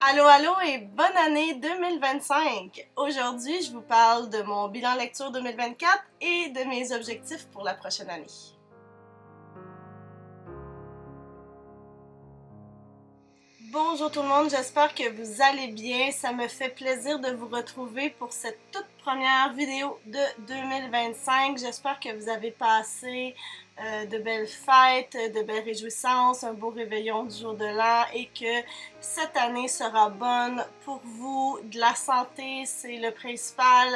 Allô, allô et bonne année 2025! Aujourd'hui, je vous parle de mon bilan lecture 2024 et de mes objectifs pour la prochaine année. Bonjour tout le monde, j'espère que vous allez bien. Ça me fait plaisir de vous retrouver pour cette toute première vidéo de 2025. J'espère que vous avez passé de belles fêtes, de belles réjouissances, un beau réveillon du jour de l'an et que cette année sera bonne pour vous. De la santé, c'est le principal,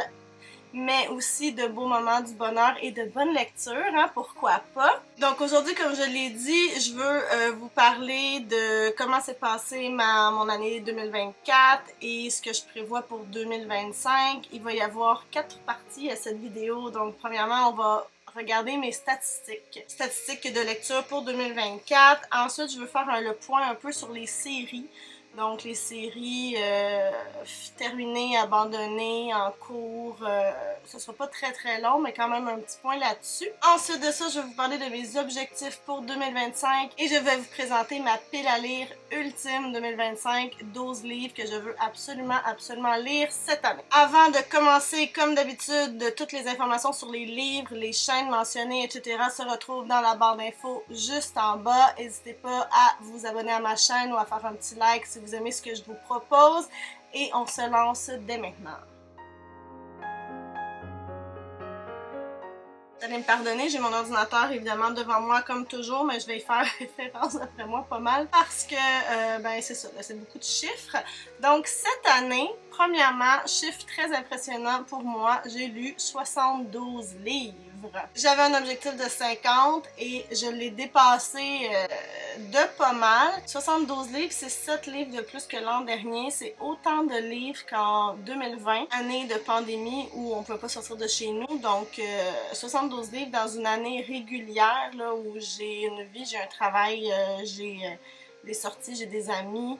mais aussi de beaux moments du bonheur et de bonnes lectures, hein, pourquoi pas. Donc aujourd'hui, comme je l'ai dit, je veux vous parler de comment s'est passée mon année 2024 et ce que je prévois pour 2025. Il va y avoir 4 parties à cette vidéo, donc premièrement, on va regarder mes statistiques de lecture pour 2024. Ensuite, je veux faire le point un peu sur les séries. Donc les séries terminées, abandonnées, en cours, ce sera pas très long, mais quand même un petit point là-dessus. Ensuite de ça, je vais vous parler de mes objectifs pour 2025 et je vais vous présenter ma pile à lire ultime 2025, 12 livres que je veux absolument lire cette année. Avant de commencer, comme d'habitude, toutes les informations sur les livres, les chaînes mentionnées, etc. se retrouvent dans la barre d'infos juste en bas. N'hésitez pas à vous abonner à ma chaîne ou à faire un petit like si vous aimez ce que je vous propose. Et on se lance dès maintenant. Vous allez me pardonner, j'ai mon ordinateur évidemment devant moi comme toujours, mais je vais y faire référence après moi pas mal parce que, ben c'est ça, c'est beaucoup de chiffres. Donc cette année, premièrement, chiffre très impressionnant pour moi, j'ai lu 72 livres. J'avais un objectif de 50 et je l'ai dépassé de pas mal. 72 livres, c'est 7 livres de plus que l'an dernier. C'est autant de livres qu'en 2020, année de pandémie où on ne peut pas sortir de chez nous. Donc 72 livres dans une année régulière là, où j'ai une vie, j'ai un travail, j'ai des sorties, j'ai des amis.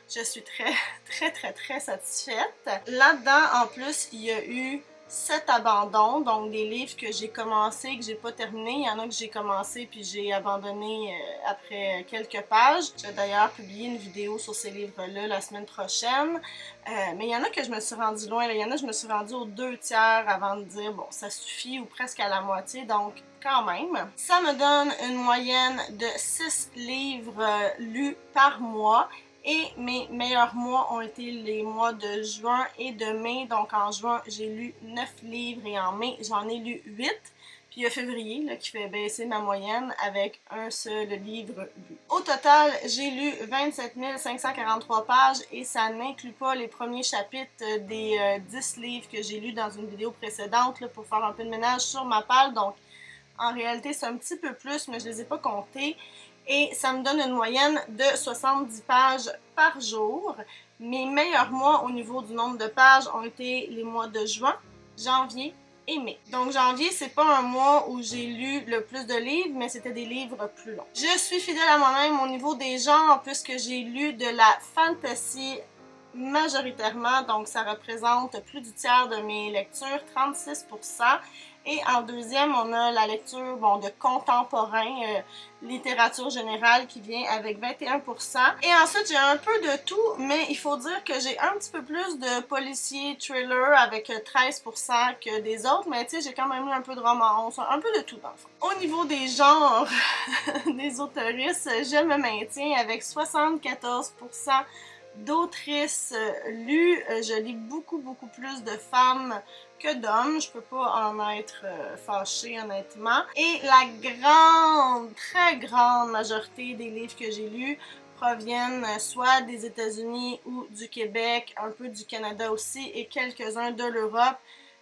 Je suis très satisfaite. Là-dedans, en plus, il y a eu 7 abandons, donc des livres que j'ai commencé, que j'ai pas terminé. Il y en a que j'ai commencé puis j'ai abandonné après quelques pages. Je vais d'ailleurs publier une vidéo sur ces livres-là la semaine prochaine. Mais il y en a que je me suis rendue loin. Il y en a que je me suis rendue aux 2/3 avant de dire bon, ça suffit ou presque à la moitié. Donc, quand même. Ça me donne une moyenne de 6 livres lus par mois. Et mes meilleurs mois ont été les mois de juin et de mai. Donc en juin, j'ai lu 9 livres et en mai, j'en ai lu 8. Puis il y a février là, qui fait baisser ma moyenne avec un seul livre lu. Au total, j'ai lu 27 543 pages et ça n'inclut pas les premiers chapitres des 10 livres que j'ai lus dans une vidéo précédente là, pour faire un peu de ménage sur ma palle. Donc en réalité, c'est un petit peu plus, mais je ne les ai pas comptés. Et ça me donne une moyenne de 70 pages par jour. Mes meilleurs mois au niveau du nombre de pages ont été les mois de juin, janvier et mai. Donc janvier, c'est pas un mois où j'ai lu le plus de livres, mais c'était des livres plus longs. Je suis fidèle à moi-même au niveau des genres puisque j'ai lu de la fantasy majoritairement, donc ça représente plus du tiers de mes lectures, 36%. Et en deuxième, on a la lecture de contemporain, littérature générale qui vient avec 21%. Et ensuite, j'ai un peu de tout, mais il faut dire que j'ai un petit peu plus de policier thriller avec 13% que des autres, mais tu sais, j'ai quand même eu un peu de romance, un peu de tout dans le fond. Au niveau des genres des autoristes, je me maintiens avec 74% d'autrices lues. Je lis beaucoup plus de femmes que d'hommes. Je peux pas en être fâchée honnêtement. Et la très grande majorité des livres que j'ai lus proviennent soit des États-Unis ou du Québec, un peu du Canada aussi et quelques-uns de l'Europe.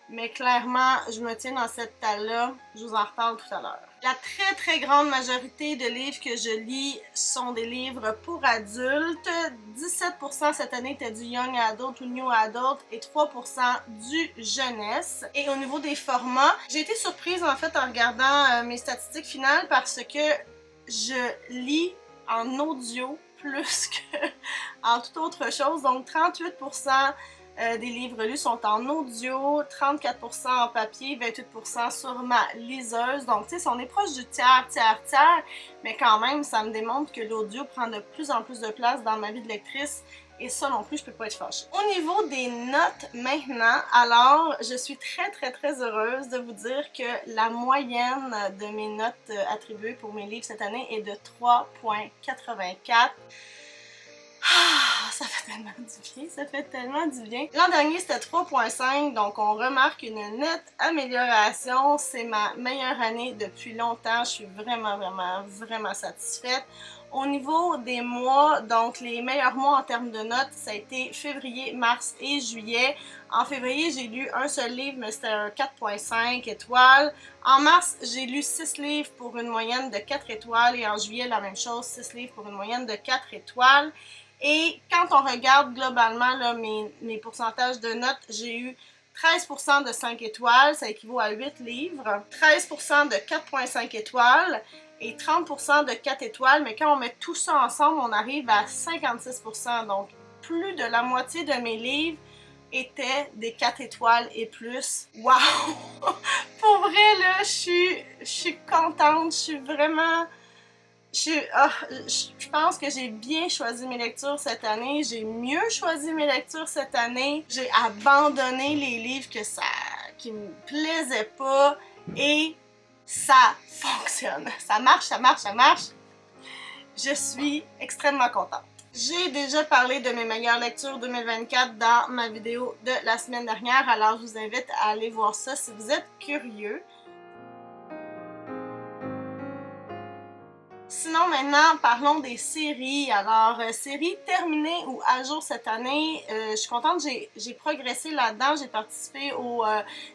Mais clairement, je me tiens dans cette taille-là. Je vous en reparle tout à l'heure. La très grande majorité de livres que je lis sont des livres pour adultes. 17% cette année était du Young Adult ou New Adult et 3% du jeunesse. Et au niveau des formats, j'ai été surprise en fait en regardant mes statistiques finales parce que je lis en audio plus qu'en toute autre chose. Donc 38% des livres lus sont en audio, 34% en papier, 28% sur ma liseuse. Donc, tu sais, on est proche du tiers, mais quand même, ça me démontre que l'audio prend de plus en plus de place dans ma vie de lectrice et ça non plus, je peux pas être fâchée. Au niveau des notes maintenant, alors je suis très heureuse de vous dire que la moyenne de mes notes attribuées pour mes livres cette année est de 3,84. Ça fait tellement du bien, ça fait tellement du bien. L'an dernier, c'était 3,5, donc on remarque une nette amélioration. C'est ma meilleure année depuis longtemps. Je suis vraiment satisfaite. Au niveau des mois, donc les meilleurs mois en termes de notes, ça a été février, mars et juillet. En février, j'ai lu un seul livre, mais c'était un 4,5 étoiles. En mars, j'ai lu 6 livres pour une moyenne de 4 étoiles. Et en juillet, la même chose, 6 livres pour une moyenne de 4 étoiles. Et quand on regarde globalement là, mes pourcentages de notes, j'ai eu 13% de 5 étoiles, ça équivaut à 8 livres, 13% de 4,5 étoiles et 30% de 4 étoiles, mais quand on met tout ça ensemble, on arrive à 56%, donc plus de la moitié de mes livres étaient des 4 étoiles et plus. Wow! Pour vrai, là, je suis contente, je suis vraiment... Je pense que j'ai bien choisi mes lectures cette année, j'ai mieux choisi mes lectures cette année, j'ai abandonné les livres qui me plaisaient pas et ça fonctionne. Ça marche. Je suis extrêmement contente. J'ai déjà parlé de mes meilleures lectures 2024 dans ma vidéo de la semaine dernière, alors je vous invite à aller voir ça si vous êtes curieux. Sinon, maintenant, parlons des séries. Alors, séries terminées ou à jour cette année, je suis contente, j'ai progressé là-dedans. J'ai participé au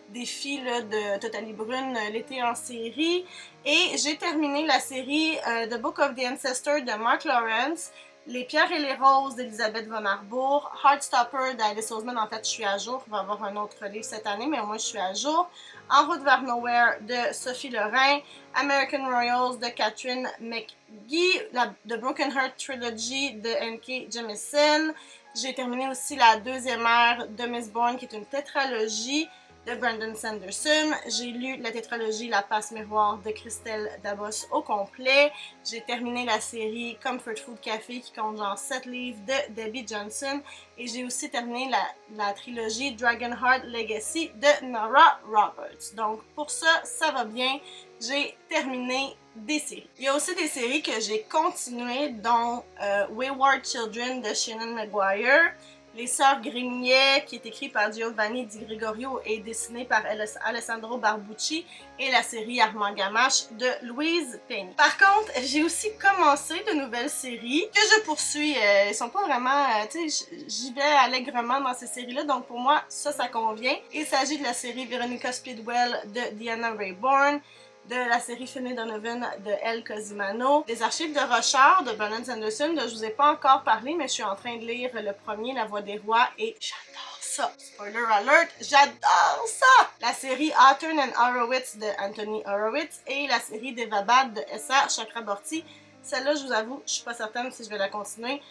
défi là, de Totalie Brune, l'été en série. Et j'ai terminé la série The Book of the Ancestor de Mark Lawrence, Les Pierres et les Roses d'Elisabeth von Arbour, Heartstopper d'Alice Oseman. En fait, je suis à jour. Il va y avoir un autre livre cette année, mais au moins je suis à jour. En route vers Nowhere de Sophie Lorrain, American Royals de Catherine McGee, la The Broken Heart Trilogy de N.K. Jemisin. J'ai terminé aussi la deuxième ère de Miss Bourne, qui est une tétralogie de Brandon Sanderson. J'ai lu la tétralogie La Passe Miroir de Christelle Dabos au complet. J'ai terminé la série Comfort Food Café qui compte genre 7 livres de Debbie Johnson. Et j'ai aussi terminé la trilogie Dragonheart Legacy de Nora Roberts. Donc pour ça, ça va bien. J'ai terminé des séries. Il y a aussi des séries que j'ai continuées, dont Wayward Children de Shannon Maguire, Les Sœurs Grimier, qui est écrit par Giovanni Di Gregorio et dessiné par Alessandro Barbucci, et la série Armand Gamache de Louise Penny. Par contre, j'ai aussi commencé de nouvelles séries que je poursuis. Ils sont pas vraiment... tu sais, j'y vais allègrement dans ces séries-là, donc pour moi, ça convient. Il s'agit de la série Veronica Speedwell de Diana Raybourn, de la série Finley Donovan de Elle Cosimano, des archives de Rochard de Brandon Sanderson, dont je vous ai pas encore parlé, mais je suis en train de lire le premier, La Voix des Rois, et j'adore ça! Spoiler alert, j'adore ça! La série Hawthorne and Horowitz de Anthony Horowitz et la série Devabad de Essa Chakraborty. Celle-là, je vous avoue, je suis pas certaine si je vais la continuer.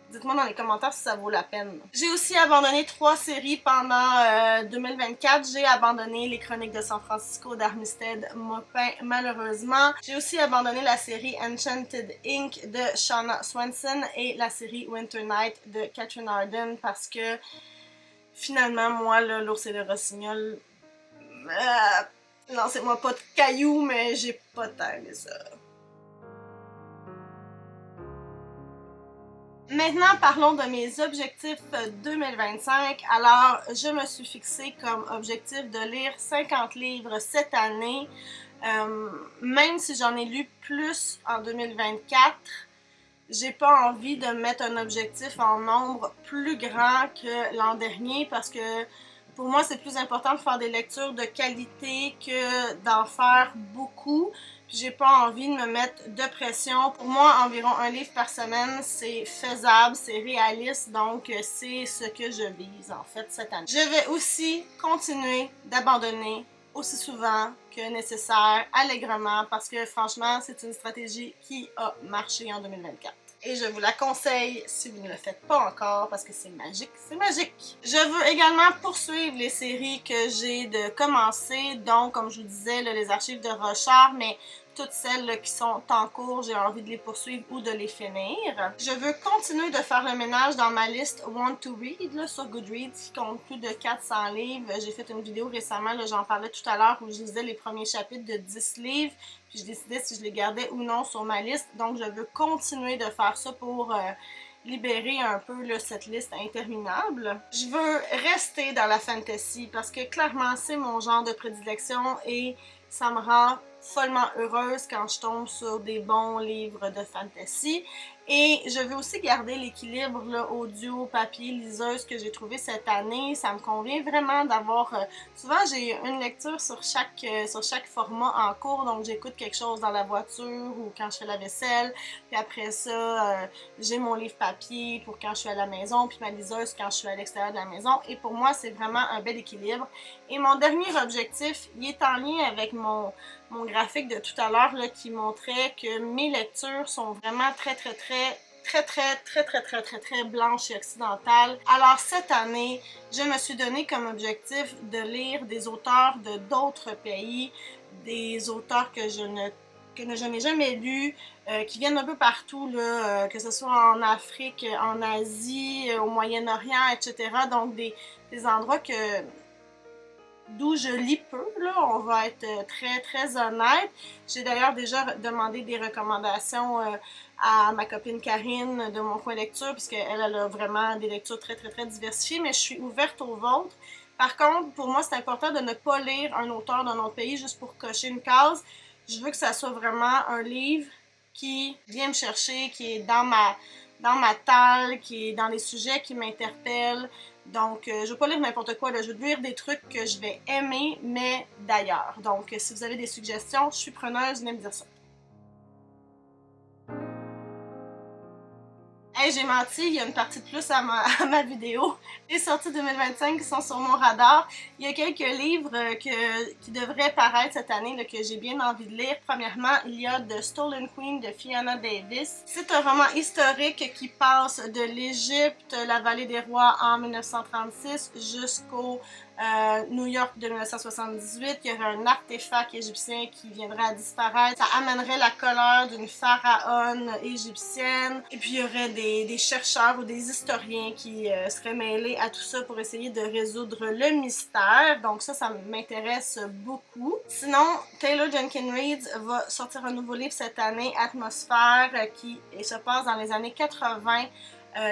Dites-moi dans les commentaires si ça vaut la peine. J'ai aussi abandonné 3 séries pendant 2024. J'ai abandonné Les Chroniques de San Francisco d'Armistead Maupin, malheureusement. J'ai aussi abandonné la série Enchanted Ink de Shauna Swenson et la série Winter Night de Catherine Arden parce que finalement, moi, là, L'Ours et le Rossignol, lancez-moi pas de cailloux, mais j'ai pas tant aimé ça. Maintenant, parlons de mes objectifs 2025. Alors, je me suis fixé comme objectif de lire 50 livres cette année. Même si j'en ai lu plus en 2024, j'ai pas envie de mettre un objectif en nombre plus grand que l'an dernier parce que pour moi, c'est plus important de faire des lectures de qualité que d'en faire beaucoup. Puis j'ai pas envie de me mettre de pression. Pour moi, environ un livre par semaine, c'est faisable, c'est réaliste, donc c'est ce que je vise en fait cette année. Je vais aussi continuer d'abandonner aussi souvent que nécessaire, allègrement, parce que franchement, c'est une stratégie qui a marché en 2024. Et je vous la conseille si vous ne le faites pas encore parce que c'est magique, c'est magique! Je veux également poursuivre les séries que j'ai de commencer, donc comme je vous disais, là, les archives de Rochard, mais toutes celles là, qui sont en cours, j'ai envie de les poursuivre ou de les finir. Je veux continuer de faire le ménage dans ma liste Want to Read là, sur Goodreads qui compte plus de 400 livres. J'ai fait une vidéo récemment, j'en parlais tout à l'heure, où je lisais les premiers chapitres de 10 livres, puis je décidais si je les gardais ou non sur ma liste. Donc je veux continuer de faire ça pour libérer un peu là, cette liste interminable. Je veux rester dans la fantasy parce que clairement c'est mon genre de prédilection et ça me rend follement heureuse quand je tombe sur des bons livres de fantasy. Et je veux aussi garder l'équilibre audio, papier, liseuse que j'ai trouvé cette année. Ça me convient vraiment d'avoir... souvent, j'ai une lecture sur chaque format en cours. Donc, j'écoute quelque chose dans la voiture ou quand je fais la vaisselle. Puis après ça, j'ai mon livre papier pour quand je suis à la maison. Puis ma liseuse quand je suis à l'extérieur de la maison. Et pour moi, c'est vraiment un bel équilibre. Et mon dernier objectif, il est en lien avec mon graphique de tout à l'heure qui montrait que mes lectures sont vraiment très blanches et occidentales. Alors cette année, je me suis donné comme objectif de lire des auteurs de d'autres pays, des auteurs que je n'ai jamais lus, qui viennent un peu partout, là, que ce soit en Afrique, en Asie, au Moyen-Orient, etc. Donc des endroits d'où je lis peu, là, on va être très honnête. J'ai d'ailleurs déjà demandé des recommandations à ma copine Karine de mon coin lecture, puisqu'elle a vraiment des lectures très diversifiées, mais je suis ouverte aux vôtres. Par contre, pour moi, c'est important de ne pas lire un auteur d'un autre pays juste pour cocher une case. Je veux que ça soit vraiment un livre qui vient me chercher, qui est dans ma talle, qui est dans les sujets qui m'interpellent. Donc, je veux pas lire n'importe quoi, là. Je veux lire des trucs que je vais aimer, mais d'ailleurs. Donc, si vous avez des suggestions, je suis preneuse, venez me dire ça. Hey, j'ai menti, il y a une partie de plus à ma vidéo. Les sorties 2025 qui sont sur mon radar. Il y a quelques livres qui devraient paraître cette année, là, que j'ai bien envie de lire. Premièrement, il y a The Stolen Queen de Fiona Davis. C'est un roman historique qui passe de l'Égypte, la Vallée des Rois en 1936 jusqu'au New York de 1978. Il y aurait un artefact égyptien qui viendrait à disparaître. Ça amènerait la colère d'une pharaone égyptienne. Et puis il y aurait des chercheurs ou des historiens qui seraient mêlés à tout ça pour essayer de résoudre le mystère. Donc ça m'intéresse beaucoup. Sinon, Taylor Jenkins Reid va sortir un nouveau livre cette année, Atmosphère, qui se passe dans les années 80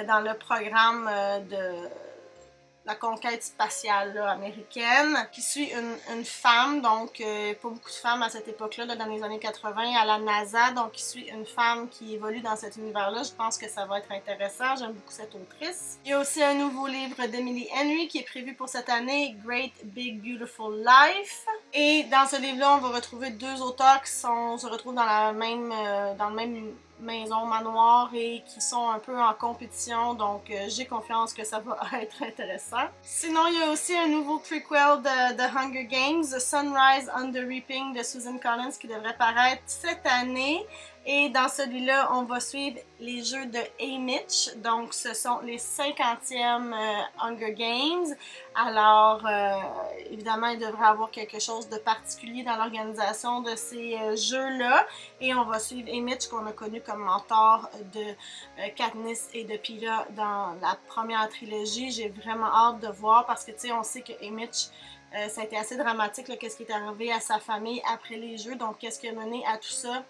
dans le programme de la conquête spatiale là, américaine, qui suit une femme, donc pas beaucoup de femmes à cette époque-là, dans les années 80, à la NASA, donc qui suit une femme qui évolue dans cet univers-là. Je pense que ça va être intéressant, j'aime beaucoup cette autrice. Il y a aussi un nouveau livre d'Emily Henry qui est prévu pour cette année, Great Big Beautiful Life. Et dans ce livre-là, on va retrouver deux auteurs qui se retrouvent dans le même maison, manoir, et qui sont un peu en compétition, donc j'ai confiance que ça va être intéressant. Sinon, il y a aussi un nouveau prequel de Hunger Games, The Sunrise on the Reaping de Susan Collins, qui devrait paraître cette année. Et dans celui-là, on va suivre les jeux de Haymitch. Donc, ce sont les 50e Hunger Games. Alors, évidemment, il devrait y avoir quelque chose de particulier dans l'organisation de ces jeux-là. Et on va suivre Haymitch, qu'on a connu comme mentor de Katniss et de Peeta dans la première trilogie. J'ai vraiment hâte de voir parce que, tu sais, on sait que Haymitch, ça a été assez dramatique, qu'est-ce qui est arrivé à sa famille après les jeux. Donc, qu'est-ce qui a mené à tout ça?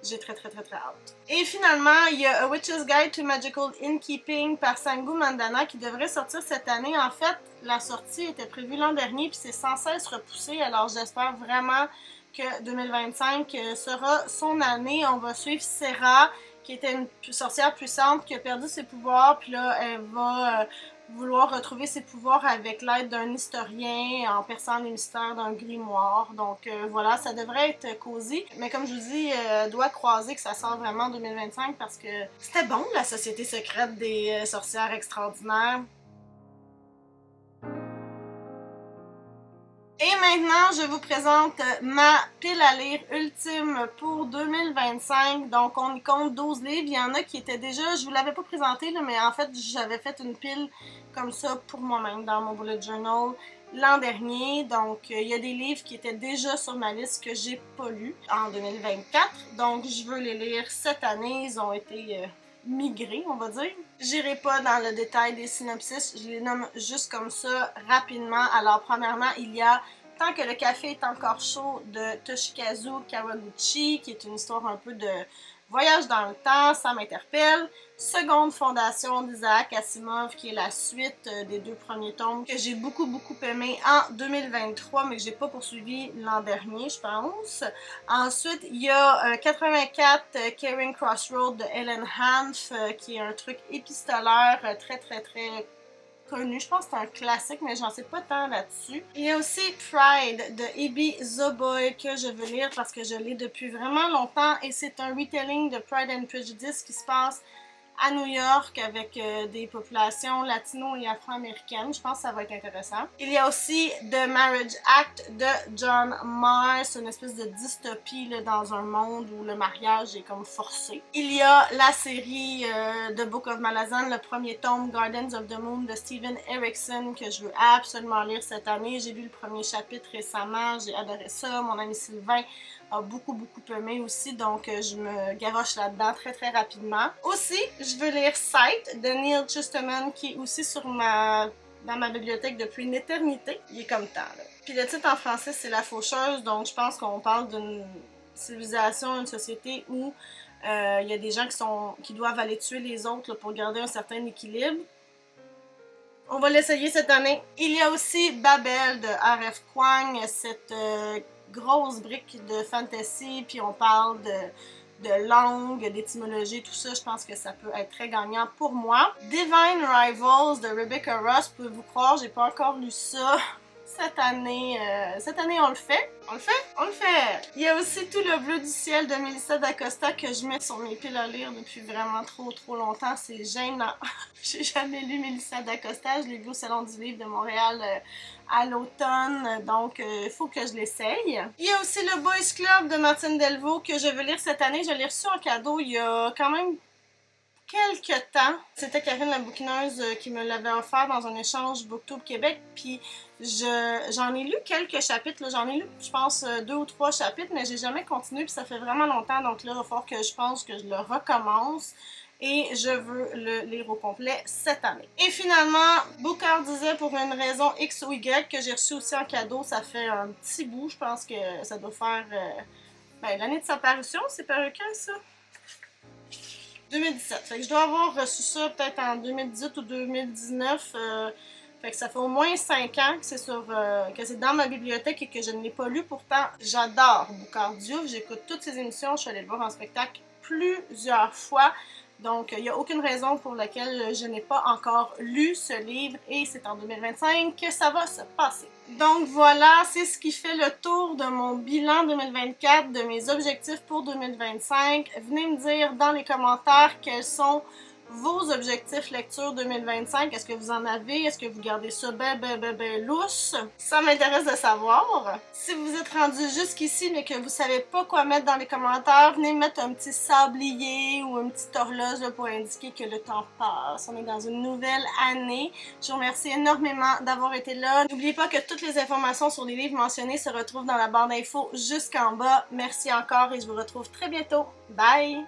J'ai très hâte. Et finalement, il y a A Witch's Guide to Magical Innkeeping par Sangu Mandana qui devrait sortir cette année. En fait, la sortie était prévue l'an dernier puis c'est sans cesse repoussé. Alors j'espère vraiment que 2025 sera son année. On va suivre Serra, qui était une sorcière puissante qui a perdu ses pouvoirs. Puis là, elle va vouloir retrouver ses pouvoirs avec l'aide d'un historien en perçant les mystères d'un grimoire. Donc voilà, ça devrait être cosy. Mais comme je vous dis, doigt croisé que ça sort vraiment en 2025 parce que c'était bon, la Société secrète des sorcières extraordinaires. Et maintenant, je vous présente ma pile à lire ultime pour 2025. Donc, on y compte 12 livres. Il y en a qui étaient déjà, je vous l'avais pas présenté, là, mais en fait, j'avais fait une pile comme ça pour moi-même dans mon bullet journal l'an dernier. Donc, il y a des livres qui étaient déjà sur ma liste que j'ai pas lus en 2024. Donc, je veux les lire cette année. Ils ont été migrés, on va dire. J'irai pas dans le détail des synopsis, je les nomme juste comme ça rapidement. Alors, premièrement, il y a Tant que le café est encore chaud de Toshikazu Kawaguchi, qui est une histoire un peu de voyage dans le temps, ça m'interpelle. Seconde fondation d'Isaac Asimov, qui est la suite des 2 premiers tomes, que j'ai beaucoup aimé en 2023, mais que j'ai pas poursuivi l'an dernier, je pense. Ensuite, il y a 84 Caring Crossroad de Helen Hanff, qui est un truc épistolaire très connu. Je pense que c'est un classique, mais j'en sais pas tant là-dessus. Il y a aussi Pride de Ibi Zoboi que je veux lire parce que je l'ai depuis vraiment longtemps et c'est un retelling de Pride and Prejudice qui se passe à New York avec des populations latino et afro-américaines. Je pense que ça va être intéressant. Il y a aussi The Marriage Act de John Marr. C'est une espèce de dystopie là, dans un monde où le mariage est comme forcé. Il y a la série The Book of Malazan, le premier tome Gardens of the Moon de Steven Erikson que je veux absolument lire cette année. J'ai lu le premier chapitre récemment, j'ai adoré ça. Mon ami Sylvain a beaucoup aimé aussi, donc je me garoche là-dedans très rapidement. Aussi, je veux lire Sight de Neil Chesterman qui est aussi dans ma bibliothèque depuis une éternité. Il est comme temps, là. Puis le titre en français, c'est La Faucheuse, donc je pense qu'on parle d'une civilisation, une société où il y a des gens qui doivent aller tuer les autres là, pour garder un certain équilibre. On va l'essayer cette année. Il y a aussi Babel de R.F. Kuang, cette grosse brique de fantasy, puis on parle de langue, d'étymologie, tout ça, je pense que ça peut être très gagnant pour moi. Divine Rivals de Rebecca Ross, pouvez-vous croire, j'ai pas encore lu ça. Cette année, on le fait. On le fait? On le fait! Il y a aussi Tout le bleu du ciel de Melissa d'Acosta que je mets sur mes piles à lire depuis vraiment trop longtemps. C'est gênant. J'ai jamais lu Melissa d'Acosta. Je l'ai vu au Salon du livre de Montréal à l'automne. Donc, il faut que je l'essaye. Il y a aussi le Boys Club de Martine Delvaux que je veux lire cette année. Je l'ai reçu en cadeau il y a quand même quelques temps. C'était Karine la bouquineuse qui me l'avait offert dans un échange Booktube Québec, puis j'en ai lu quelques chapitres, j'en ai lu je pense 2 ou 3 chapitres, mais j'ai jamais continué, puis ça fait vraiment longtemps, donc là il va falloir que je pense que je le recommence. Et je veux le lire au complet cette année. Et finalement, Booker disait pour une raison X ou Y que j'ai reçu aussi en cadeau, ça fait un petit bout, je pense que ça doit faire l'année de sa parution, c'est paru quand ça? 2017. Fait que je dois avoir reçu ça peut-être en 2018 ou 2019. Fait que ça fait au moins 5 ans que c'est dans ma bibliothèque et que je ne l'ai pas lu. Pourtant, j'adore Boucard Diouf. J'écoute toutes ses émissions. Je suis allée le voir en spectacle plusieurs fois. Donc, il n'y a aucune raison pour laquelle je n'ai pas encore lu ce livre et c'est en 2025 que ça va se passer. Donc voilà, c'est ce qui fait le tour de mon bilan 2024, de mes objectifs pour 2025. Venez me dire dans les commentaires quels sont vos objectifs lecture 2025. Est-ce que vous en avez? Est-ce que vous gardez ça ben lousse? Ça m'intéresse de savoir. Si vous êtes rendu jusqu'ici mais que vous savez pas quoi mettre dans les commentaires, venez mettre un petit sablier ou une petite horloge là, pour indiquer que le temps passe. On est dans une nouvelle année. Je vous remercie énormément d'avoir été là. N'oubliez pas que toutes les informations sur les livres mentionnés se retrouvent dans la barre d'infos jusqu'en bas. Merci encore et je vous retrouve très bientôt. Bye!